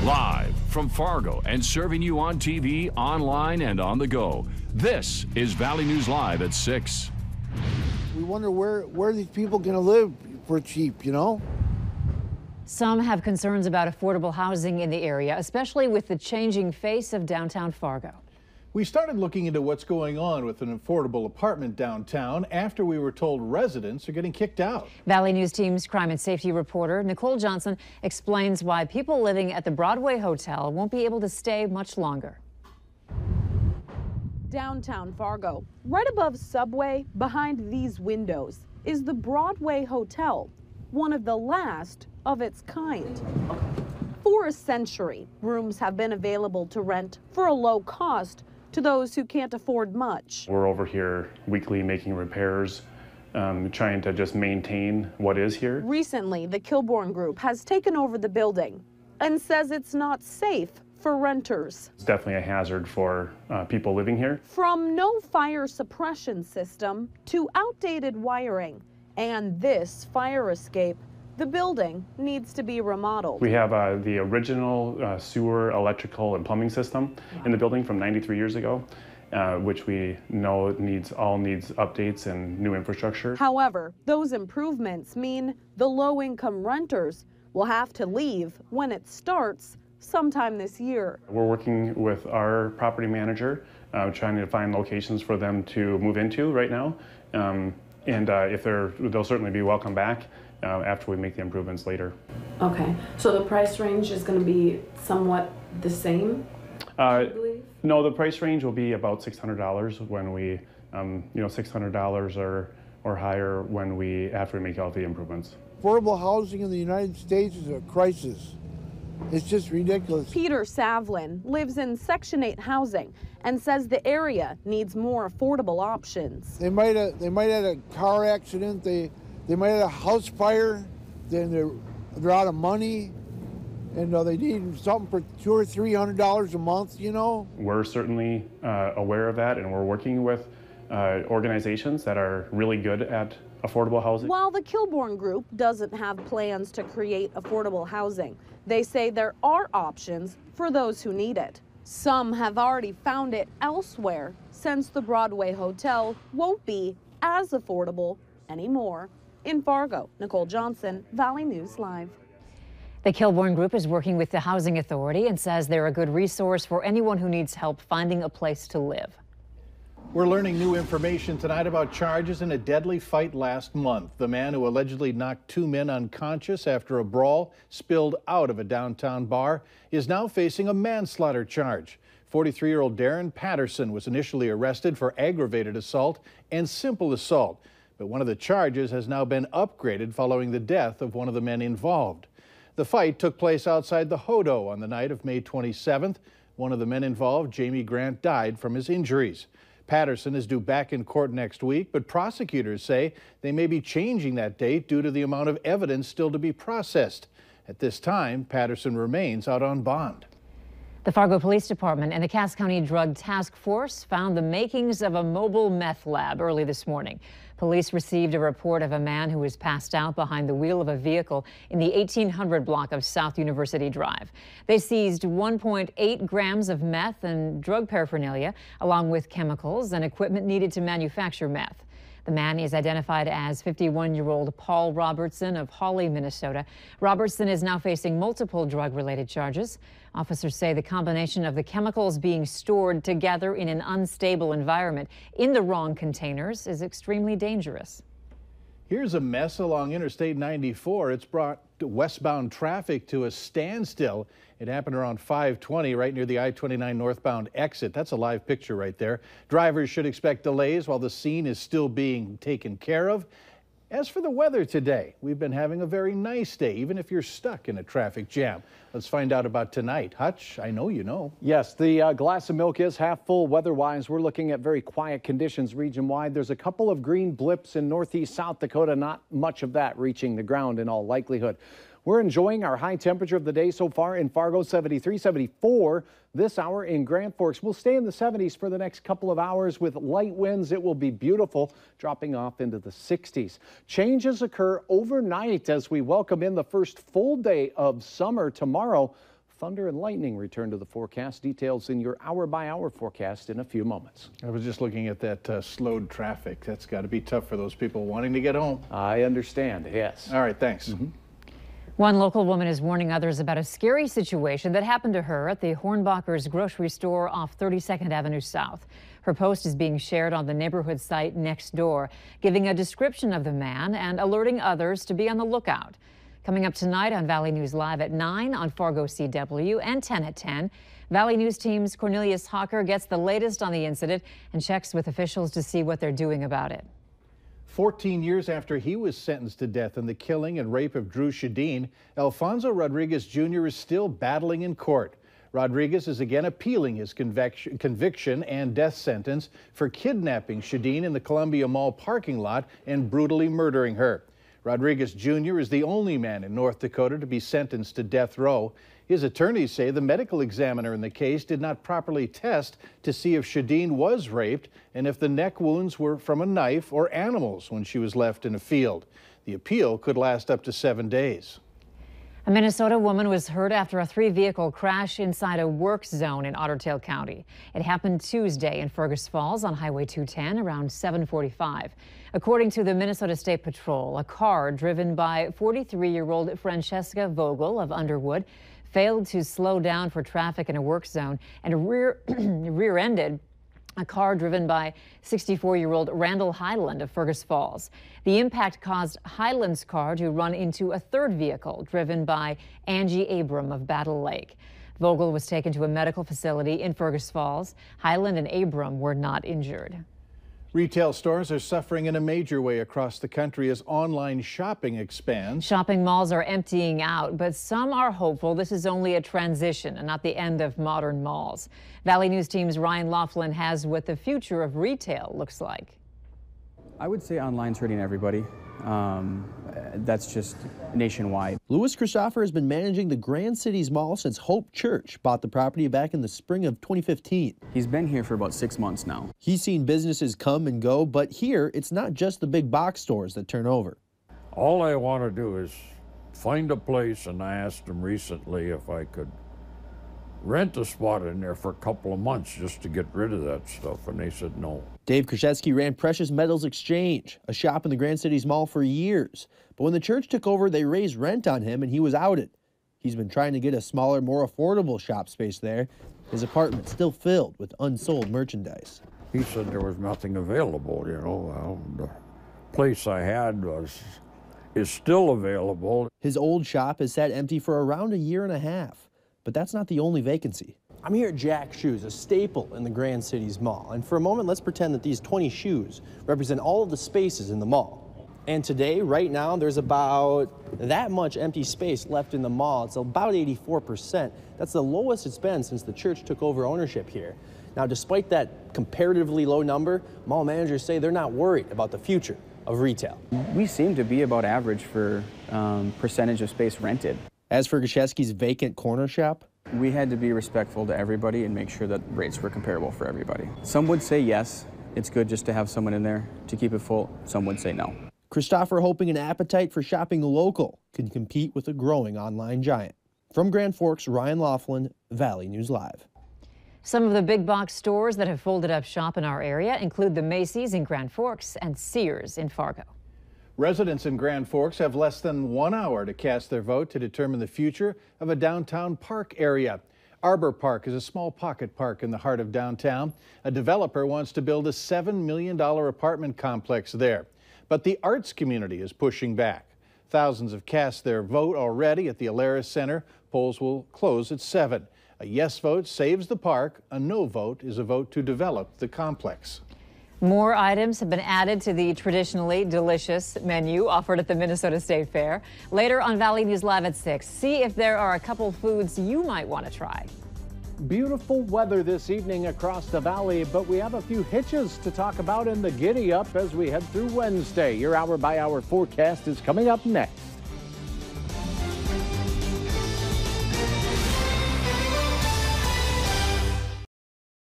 Live from Fargo and serving you on TV, online, and on the go. This is Valley News Live at 6. We wonder where these people going to live for cheap, you know? Some have concerns about affordable housing in the area, especially with the changing face of downtown Fargo. We started looking into what's going on with an affordable apartment downtown after we were told residents are getting kicked out. Valley News Team's crime and safety reporter Nicole Johnson explains why people living at the Broadway Hotel won't be able to stay much longer. Downtown Fargo, right above Subway, behind these windows, is the Broadway Hotel, one of the last of its kind. For a century, rooms have been available to rent for a low cost to those who can't afford much. We're over here weekly making repairs, trying to just maintain what is here. Recently, the Kilbourne Group has taken over the building and says it's not safe for renters. It's definitely a hazard for people living here. From no fire suppression system to outdated wiring and this fire escape, the building needs to be remodeled. We have the original sewer, electrical, and plumbing system in the building from 93 years ago, which we know needs updates and new infrastructure. However, those improvements mean the low-income renters will have to leave when it starts sometime this year. We're working with our property manager, trying to find locations for them to move into right now. If they'll certainly be welcome back after we make the improvements later. Okay, so the price range is going to be somewhat the same, I believe? No, the price range will be about $600 when we, $600 or higher after we make all the improvements. Affordable housing in the United States is a crisis. It's just ridiculous. Peter Savlin lives in Section 8 housing and says the area needs more affordable options. They might have had a car accident, they might have a house fire, then they're out of money, and they need something for $200 or $300 a month, you know? We're certainly aware of that, and we're working with organizations that are really good at affordable housing. While the Kilbourne Group doesn't have plans to create affordable housing, they say there are options for those who need it. Some have already found it elsewhere since the Broadway Hotel won't be as affordable anymore. In Fargo, Nicole Johnson, Valley News Live. The Kilbourne Group is working with the Housing Authority and says they're a good resource for anyone who needs help finding a place to live. We're learning new information tonight about charges in a deadly fight last month. The man who allegedly knocked two men unconscious after a brawl spilled out of a downtown bar is now facing a manslaughter charge. 43-year-old Darren Patterson was initially arrested for aggravated assault and simple assault, but one of the charges has now been upgraded following the death of one of the men involved. The fight took place outside the Hodo on the night of May 27th. One of the men involved, Jamie Grant, died from his injuries. Patterson is due back in court next week, but prosecutors say they may be changing that date due to the amount of evidence still to be processed. At this time, Patterson remains out on bond. The Fargo Police Department and the Cass County Drug Task Force found the makings of a mobile meth lab early this morning. Police received a report of a man who was passed out behind the wheel of a vehicle in the 1800 block of South University Drive. They seized 1.8 grams of meth and drug paraphernalia, along with chemicals and equipment needed to manufacture meth. The man is identified as 51-year-old Paul Robertson of Hawley, Minnesota. Robertson is now facing multiple drug-related charges. Officers say the combination of the chemicals being stored together in an unstable environment in the wrong containers is extremely dangerous. Here's a mess along Interstate 94. It's brought westbound traffic to a standstill. It happened around 5:20 right near the I-29 northbound exit. That's a live picture right there. Drivers should expect delays while the scene is still being taken care of. As for the weather today, we've been having a very nice day, even if you're stuck in a traffic jam. Let's find out about tonight. Hutch, I know you know. Yes, the glass of milk is half full weather-wise. We're looking at very quiet conditions region-wide. There's a couple of green blips in northeast South Dakota, not much of that reaching the ground in all likelihood. We're enjoying our high temperature of the day so far in Fargo, 73, 74 this hour in Grand Forks. We'll stay in the 70s for the next couple of hours with light winds. It will be beautiful, dropping off into the 60s. Changes occur overnight as we welcome in the first full day of summer tomorrow. Thunder and lightning return to the forecast. Details in your hour-by-hour forecast in a few moments. I was just looking at that slowed traffic. That's got to be tough for those people wanting to get home. I understand, yes. All right, thanks. One local woman is warning others about a scary situation that happened to her at the Hornbacher's grocery store off 32nd Avenue South. Her post is being shared on the neighborhood site next door, giving a description of the man and alerting others to be on the lookout. Coming up tonight on Valley News Live at 9 on Fargo CW and 10 at 10, Valley News Team's Cornelius Hawker gets the latest on the incident and checks with officials to see what they're doing about it. 14 years after he was sentenced to death in the killing and rape of Drew Shadeen, Alfonso Rodriguez Jr. is still battling in court. Rodriguez is again appealing his conviction and death sentence for kidnapping Shadeen in the Columbia Mall parking lot and brutally murdering her. Rodriguez Jr. is the only man in North Dakota to be sentenced to death row. His attorneys say the medical examiner in the case did not properly test to see if Shadeen was raped and if the neck wounds were from a knife or animals when she was left in a field. The appeal could last up to 7 days. A Minnesota woman was hurt after a 3-vehicle crash inside a work zone in Otter Tail County. It happened Tuesday in Fergus Falls on Highway 210 around 7:45. According to the Minnesota State Patrol, a car driven by 43-year-old Francesca Vogel of Underwood failed to slow down for traffic in a work zone and rear-ended a car driven by 64-year-old Randall Highland of Fergus Falls. The impact caused Highland's car to run into a third vehicle driven by Angie Abram of Battle Lake. Vogel was taken to a medical facility in Fergus Falls. Highland and Abram were not injured. Retail stores are suffering in a major way across the country as online shopping expands. Shopping malls are emptying out, but some are hopeful this is only a transition and not the end of modern malls. Valley News Team's Ryan Laughlin has what the future of retail looks like. I would say online's hurting everybody. That's just nationwide. Louis Christopher has been managing the Grand Cities Mall since Hope Church bought the property back in the spring of 2015. He's been here for about 6 months now. He's seen businesses come and go, but here it's not just the big box stores that turn over. All I want to do is find a place, and I asked them recently if I could rent a spot in there for a couple of months just to get rid of that stuff, and they said no. Dave Kraszewski ran Precious Metals Exchange, a shop in the Grand Cities Mall, for years. But when the church took over, they raised rent on him and he was outed. He's been trying to get a smaller, more affordable shop space there. His apartment still filled with unsold merchandise. He said there was nothing available, you know. Well, the place I had is still available. His old shop has sat empty for around a year and a half. But that's not the only vacancy. I'm here at Jack's Shoes, a staple in the Grand Cities Mall. And for a moment, let's pretend that these 20 shoes represent all of the spaces in the mall. And today, right now, there's about that much empty space left in the mall. It's about 84%. That's the lowest it's been since the church took over ownership here. Now, despite that comparatively low number, mall managers say they're not worried about the future of retail. We seem to be about average for percentage of space rented. As for Kraszewski's vacant corner shop, we had to be respectful to everybody and make sure that rates were comparable for everybody. Some would say yes, it's good just to have someone in there to keep it full. Some would say no. Christopher hoping an appetite for shopping local can compete with a growing online giant. From Grand Forks, Ryan Laughlin, Valley News Live. Some of the big box stores that have folded up shop in our area include the Macy's in Grand Forks and Sears in Fargo. Residents in Grand Forks have less than 1 hour to cast their vote to determine the future of a downtown park area. Arbor Park is a small pocket park in the heart of downtown. A developer wants to build a $7 million apartment complex there. But the arts community is pushing back. Thousands have cast their vote already at the Alaris Center. Polls will close at 7. A yes vote saves the park. A no vote is a vote to develop the complex. More items have been added to the traditionally delicious menu offered at the Minnesota State Fair. Later on Valley News Live at 6, see if there are a couple foods you might want to try. Beautiful weather this evening across the valley, but we have a few hitches to talk about in the giddy up as we head through Wednesday. Your hour-by-hour forecast is coming up next.